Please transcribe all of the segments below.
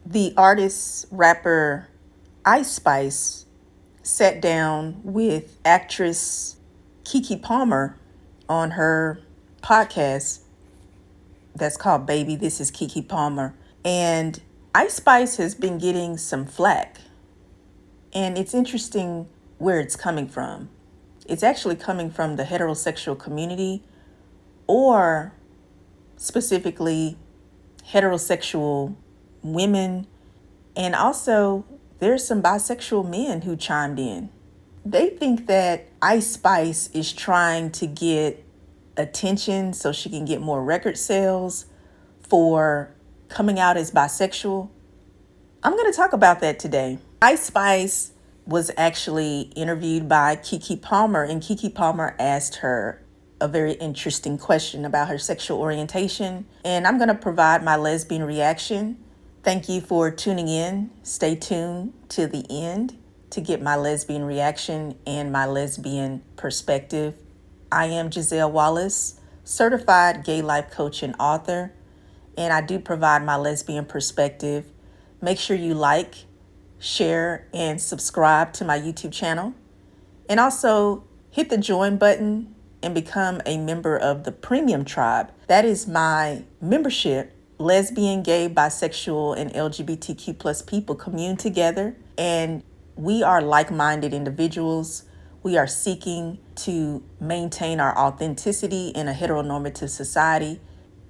The artist, rapper Ice Spice sat down with actress Kiki Palmer on her podcast that's called Baby, This is Kiki Palmer. And Ice Spice has been getting some flack. And it's interesting where it's coming from. It's actually coming from the heterosexual community, or specifically heterosexual women. And also, there's some bisexual men who chimed in. They think that Ice Spice is trying to get attention so she can get more record sales for coming out as bisexual. I'm going to talk about that today. Ice Spice was actually interviewed by Kiki Palmer, and Kiki Palmer asked her a very interesting question about her sexual orientation, and I'm going to provide my lesbian reaction. Thank you for tuning in. Stay tuned to the end to get my lesbian reaction and my lesbian perspective. I am Giselle Wallace, certified gay life coach and author, and I do provide my lesbian perspective. Make sure you like, share, and subscribe to my YouTube channel. And also hit the join button and become a member of the Premium Tribe. That is my membership. Lesbian, gay, bisexual, and LGBTQ plus people commune together, and we are like-minded individuals. We are seeking to maintain our authenticity in a heteronormative society,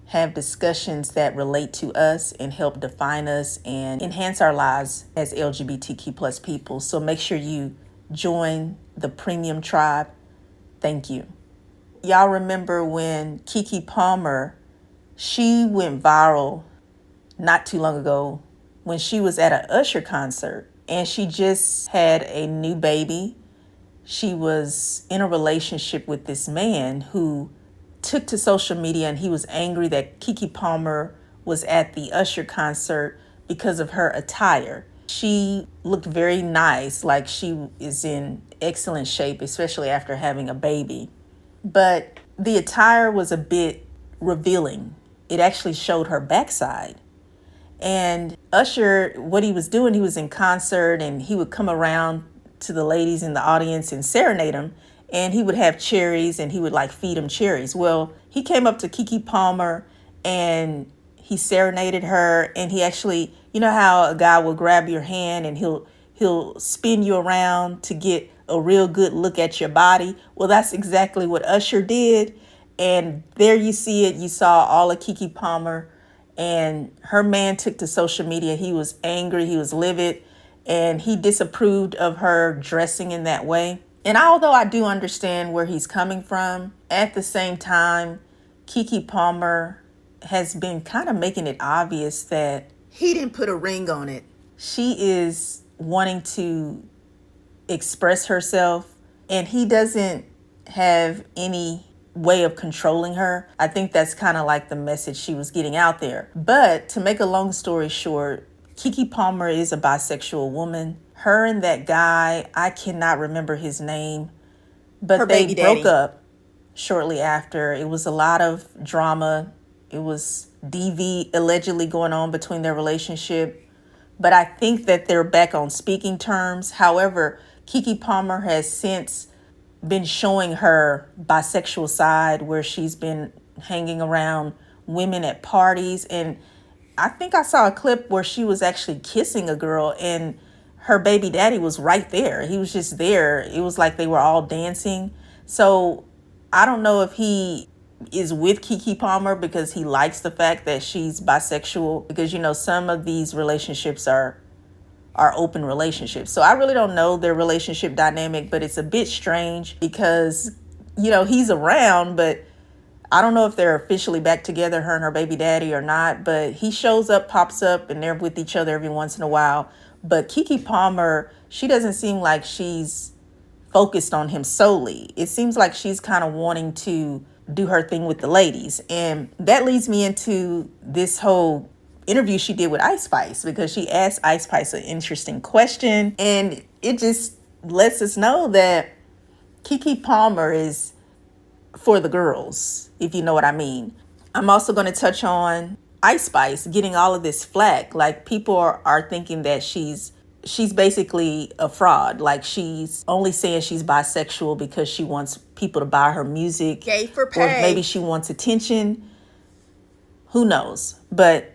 have discussions that relate to us and help define us and enhance our lives as LGBTQ plus people. So make sure you join the Premium Tribe. Thank you. Y'all remember when Kiki Palmer, she went viral not too long ago when she was at an Usher concert, and she just had a new baby. She was in a relationship with this man who took to social media, and he was angry that Kiki Palmer was at the Usher concert because of her attire. She looked very nice, like she is in excellent shape, especially after having a baby. But the attire was a bit revealing. It actually showed her backside. And Usher, what he was doing, he was in concert and he would come around to the ladies in the audience and serenade them. And he would have cherries and he would like feed them cherries. Well, he came up to Kiki Palmer and he serenaded her, and he actually, you know how a guy will grab your hand and he'll spin you around to get a real good look at your body. Well, that's exactly what Usher did. And there you see it. You saw all of Kiki Palmer, and her man took to social media. He was angry. He was livid, and he disapproved of her dressing in that way. And although I do understand where he's coming from, at the same time, Kiki Palmer has been kind of making it obvious that he didn't put a ring on it. She is wanting to express herself, and he doesn't have any way of controlling her. I think that's kind of like the message she was getting out there. But to make a long story short, Kiki Palmer is a bisexual woman. Her and that guy, I cannot remember his name, but they broke up shortly after. It was a lot of drama. It was DV allegedly going on between their relationship. But I think that they're back on speaking terms. However, Kiki Palmer has since been showing her bisexual side, where she's been hanging around women at parties. And I think I saw a clip where she was actually kissing a girl and her baby daddy was right there. He was just there. It was like they were all dancing. So I don't know if he is with Kiki Palmer because he likes the fact that she's bisexual, because, you know, some of these relationships are open relationships. So I really don't know their relationship dynamic, but it's a bit strange because, you know, he's around, but I don't know if they're officially back together, her and her baby daddy, or not. But he shows up, pops up, and they're with each other every once in a while. But Kiki Palmer, she doesn't seem like she's focused on him solely. It seems like she's kind of wanting to do her thing with the ladies. And that leads me into this whole interview she did with Ice Spice, because she asked Ice Spice an interesting question, and it just lets us know that Kiki Palmer is for the girls, if you know what I mean. I'm also going to touch on Ice Spice getting all of this flack. Like, people are thinking that she's basically a fraud. Like, she's only saying she's bisexual because she wants people to buy her music. Gay for pay. Or maybe she wants attention. Who knows? But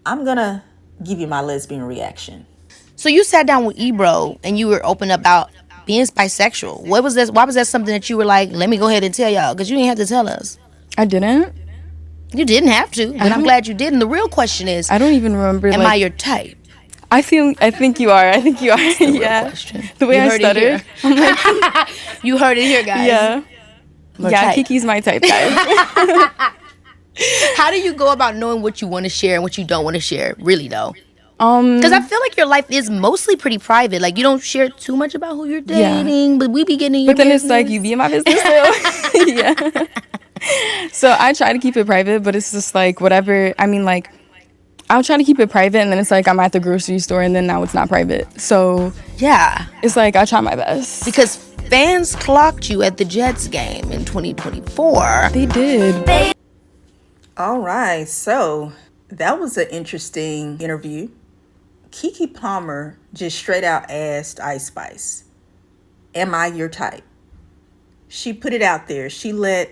I'm going to give you my lesbian reaction. So you sat down with Ebro and you were open about being bisexual. What was that? Why was that something that you were like, let me go ahead and tell y'all? Because you didn't have to tell us. I didn't. You didn't have to, but I'm glad you did. And the real question is, I don't even remember. Am I your type? I think you are. Yeah. Question. The way I stuttered. You heard it here, guys. Yeah. Yeah, Kiki's my type, guys. How do you go about knowing what you want to share and what you don't want to share, really, though? Because I feel like your life is mostly pretty private. Like, you don't share too much about who you're dating, but we be getting in your business. But then it's like, you be in my business too. Yeah. So I try to keep it private, but it's just like whatever. I mean, like, I'll try to keep it private, and then it's like I'm at the grocery store, and then now it's not private. So yeah, it's like I try my best. Because fans clocked you at the Jets game in 2024. They did. All right, so that was an interesting interview. Kiki Palmer just straight out asked Ice Spice, am I your type? She put it out there. She let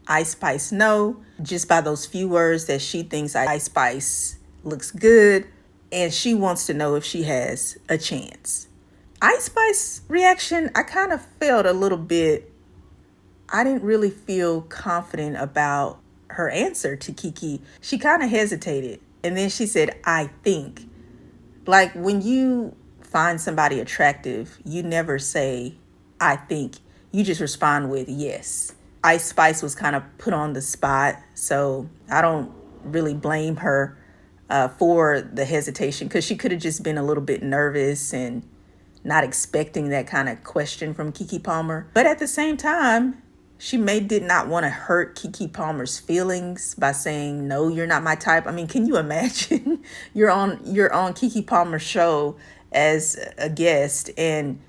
Ice Spice know just by those few words that she thinks Ice Spice looks good, and she wants to know if she has a chance. Ice Spice reaction, I kind of felt a little bit, I didn't really feel confident about her answer to Kiki. She kind of hesitated, and then she said, I think. Like, when you find somebody attractive, you never say, I think. You just respond with yes. Ice Spice was kind of put on the spot, so I don't really blame her for the hesitation, because she could have just been a little bit nervous and not expecting that kind of question from Kiki Palmer. But at the same time, she did not want to hurt Kiki Palmer's feelings by saying, no, you're not my type. I mean, can you imagine? You're on Kiki Palmer's show as a guest, and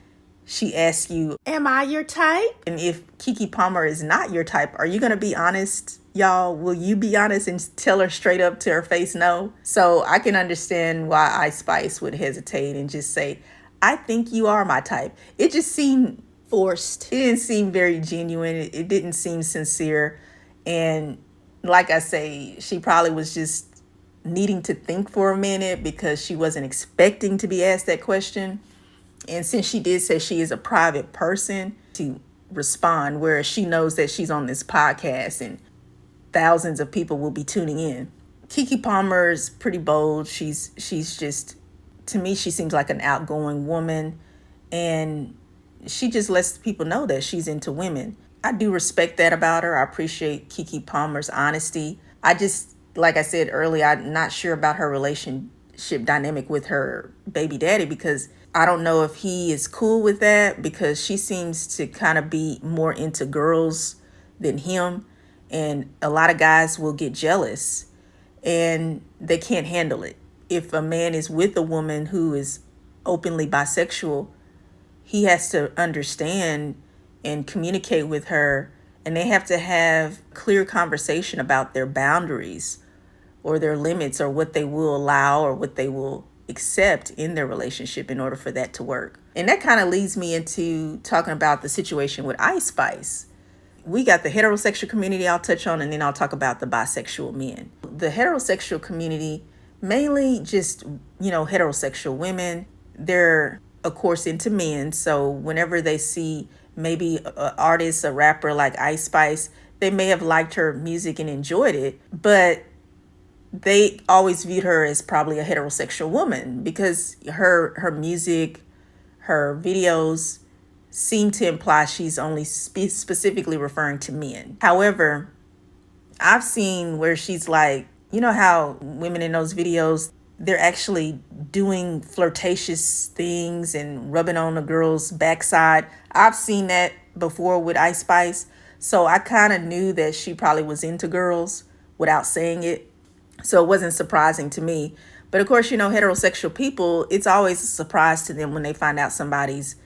she asks you, am I your type? And if Kiki Palmer is not your type, are you going to be honest, y'all? Will you be honest and tell her straight up to her face no? So I can understand why Ice Spice would hesitate and just say, I think you are my type. It just seemed forced. It didn't seem very genuine. It didn't seem sincere. And like I say, she probably was just needing to think for a minute because she wasn't expecting to be asked that question. And since she did say she is a private person, to respond, where she knows that she's on this podcast and thousands of people will be tuning in. Kiki Palmer is pretty bold. She's just, to me, she seems like an outgoing woman, and she just lets people know that she's into women. I do respect that about her. I appreciate Kiki Palmer's honesty. I just, like I said earlier, I'm not sure about her relationship dynamic with her baby daddy, because I don't know if he is cool with that, because she seems to kind of be more into girls than him. And a lot of guys will get jealous and they can't handle it. If a man is with a woman who is openly bisexual, he has to understand and communicate with her, and they have to have clear conversation about their boundaries or their limits, or what they will allow or what they will accept in their relationship in order for that to work. And that kind of leads me into talking about the situation with Ice Spice. We got the heterosexual community I'll touch on, and then I'll talk about the bisexual men. The heterosexual community, mainly just, heterosexual women, they're, of course, into men. So whenever they see maybe an artist, a rapper like Ice Spice, they may have liked her music and enjoyed it, but they always viewed her as probably a heterosexual woman, because her music, her videos seem to imply she's only specifically referring to men. However, I've seen where she's like, you know how women in those videos, they're actually doing flirtatious things and rubbing on a girl's backside. I've seen that before with Ice Spice. So I kind of knew that she probably was into girls without saying it. So it wasn't surprising to me. But of course, heterosexual people, it's always a surprise to them when they find out somebody's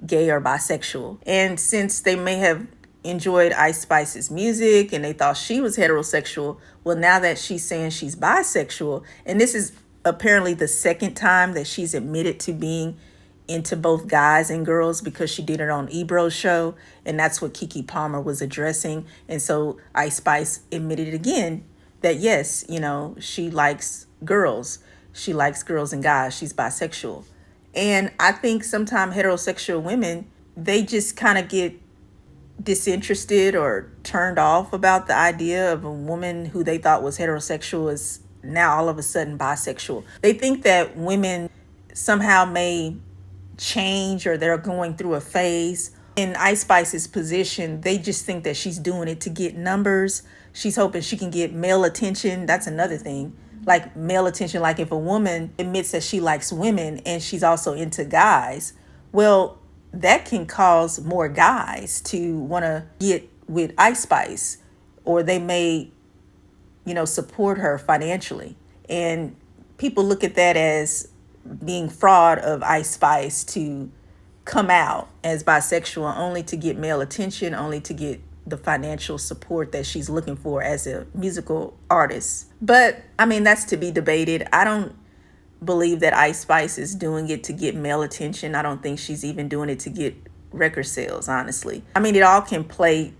gay or bisexual. And since they may have enjoyed Ice Spice's music and they thought she was heterosexual. Well, now that she's saying she's bisexual, and this is apparently the second time that she's admitted to being into both guys and girls, because she did it on Ebro's show, and that's what Kiki Palmer was addressing. And so Ice Spice admitted again that yes, she likes girls. She likes girls and guys. She's bisexual. And I think sometimes heterosexual women, they just kind of get disinterested or turned off about the idea of a woman who they thought was heterosexual is now all of a sudden bisexual. They think that women somehow may change or they're going through a phase. In Ice Spice's position, they just think that she's doing it to get numbers. She's hoping she can get male attention. That's another thing. Like male attention, like if a woman admits that she likes women and she's also into guys, well, that can cause more guys to want to get with Ice Spice, or they may, support her financially. And people look at that as being fraud of Ice Spice to come out as bisexual only to get male attention, only to get the financial support that she's looking for as a musical artist. But I mean, that's to be debated. I don't believe that Ice Spice is doing it to get male attention. I don't think she's even doing it to get record sales, honestly. I mean, it all can play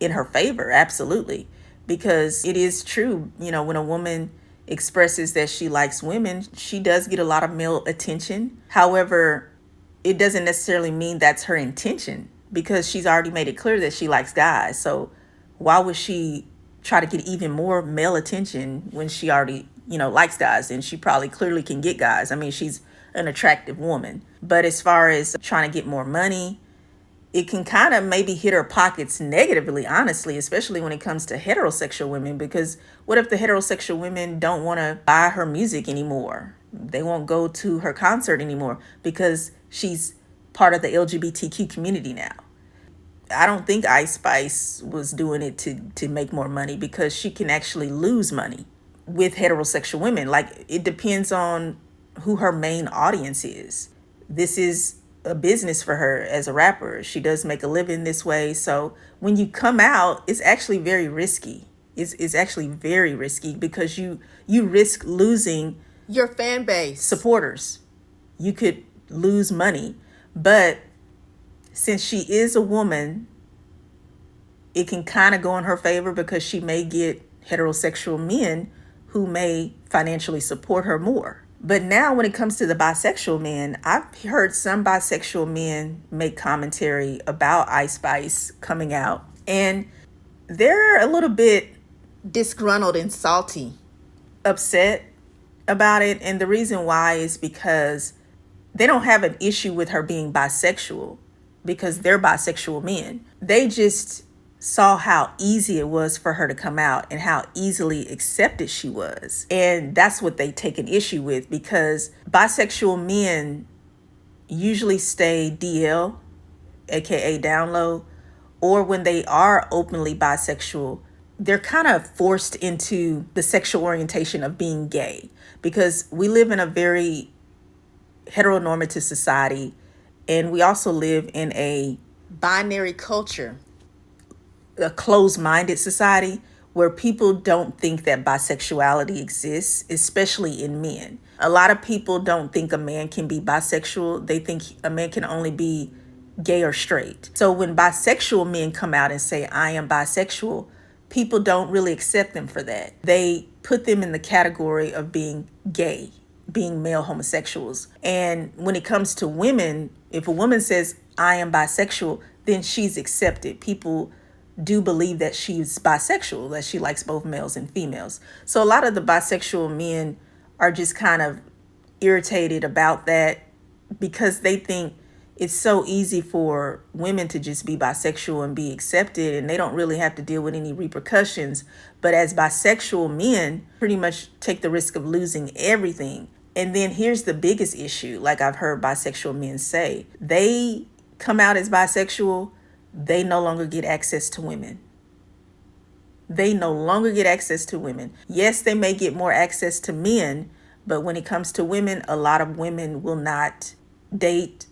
in her favor, absolutely, because it is true, when a woman expresses that she likes women, she does get a lot of male attention. However, it doesn't necessarily mean that's her intention, because she's already made it clear that she likes guys. So why would she try to get even more male attention when she already likes guys, and she probably clearly can get guys? I mean, she's an attractive woman. But as far as trying to get more money, it can kind of maybe hit her pockets negatively, honestly, especially when it comes to heterosexual women, because what if the heterosexual women don't want to buy her music anymore? They won't go to her concert anymore because she's part of the LGBTQ community now. I don't think Ice Spice was doing it to make more money, because she can actually lose money with heterosexual women. Like, it depends on who her main audience is. This is a business for her as a rapper. She does make a living this way. So when you come out, it's actually very risky. It's actually very risky, because you risk losing your fan base, supporters. You could lose money. But since she is a woman, it can kind of go in her favor, because she may get heterosexual men who may financially support her more. But now when it comes to the bisexual men, I've heard some bisexual men make commentary about Ice Spice coming out, and they're a little bit disgruntled and salty, upset about it. And the reason why is because they don't have an issue with her being bisexual, because they're bisexual men. They just saw how easy it was for her to come out and how easily accepted she was. And that's what they take an issue with, because bisexual men usually stay DL, aka down low, or when they are openly bisexual, they're kind of forced into the sexual orientation of being gay, because we live in a very heteronormative society, and we also live in a binary culture, a closed-minded society where people don't think that bisexuality exists, especially in men. A lot of people don't think a man can be bisexual. They think a man can only be gay or straight. So when bisexual men come out and say, I am bisexual, people don't really accept them for that. They put them in the category of being gay, being male homosexuals. And when it comes to women, if a woman says, I am bisexual, then she's accepted. People do believe that she's bisexual, that she likes both males and females. So a lot of the bisexual men are just kind of irritated about that, because they think it's so easy for women to just be bisexual and be accepted, and they don't really have to deal with any repercussions. But as bisexual men, pretty much take the risk of losing everything. And then here's the biggest issue, like I've heard bisexual men say, they come out as bisexual, they no longer get access to women. They no longer get access to women. Yes, they may get more access to men, but when it comes to women, a lot of women will not date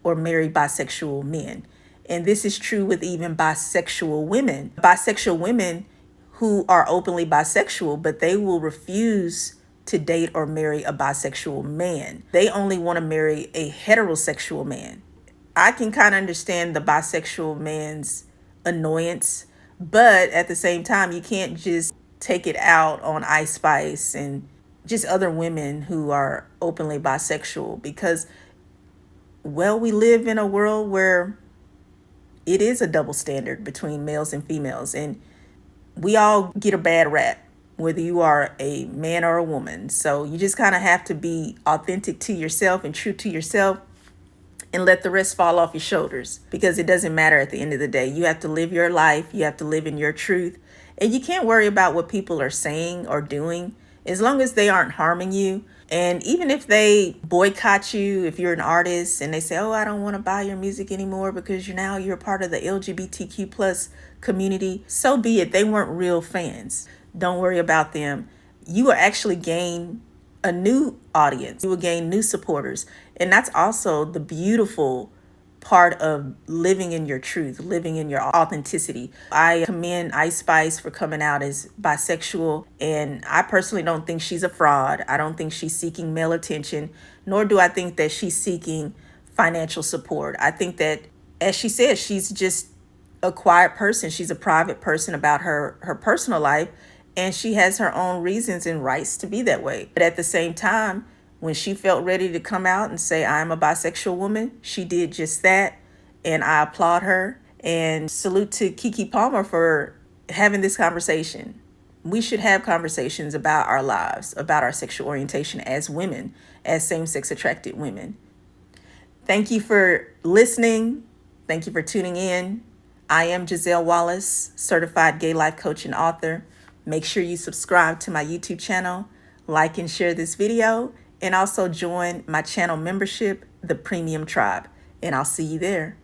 or marry bisexual men. And this is true with even bisexual women. Bisexual women who are openly bisexual, but they will refuse to date or marry a bisexual man. They only want to marry a heterosexual man. I can kind of understand the bisexual man's annoyance, but at the same time, you can't just take it out on Ice Spice and just other women who are openly bisexual, because, well, we live in a world where it is a double standard between males and females, and we all get a bad rap, whether you are a man or a woman. So you just kind of have to be authentic to yourself and true to yourself, and let the rest fall off your shoulders, because it doesn't matter at the end of the day. You have to live your life. You have to live in your truth, and you can't worry about what people are saying or doing as long as they aren't harming you. And even if they boycott you, if you're an artist and they say, oh, I don't want to buy your music anymore because you're a part of the LGBTQ plus community, so be it. They weren't real fans. Don't worry about them. You will actually gain a new audience. You will gain new supporters. And that's also the beautiful part of living in your truth, living in your authenticity. I commend Ice Spice for coming out as bisexual, and I personally don't think she's a fraud. I don't think she's seeking male attention, nor do I think that she's seeking financial support. I think that, as she says, she's just a quiet person. She's a private person about her personal life, and she has her own reasons and rights to be that way. But at the same time, when she felt ready to come out and say, I'm a bisexual woman, she did just that. And I applaud her, and salute to Kiki Palmer for having this conversation. We should have conversations about our lives, about our sexual orientation as women, as same-sex attracted women. Thank you for listening. Thank you for tuning in. I am Giselle Wallace, certified gay life coach and author. Make sure you subscribe to my YouTube channel, like and share this video, and also join my channel membership, the Premium Tribe. And I'll see you there.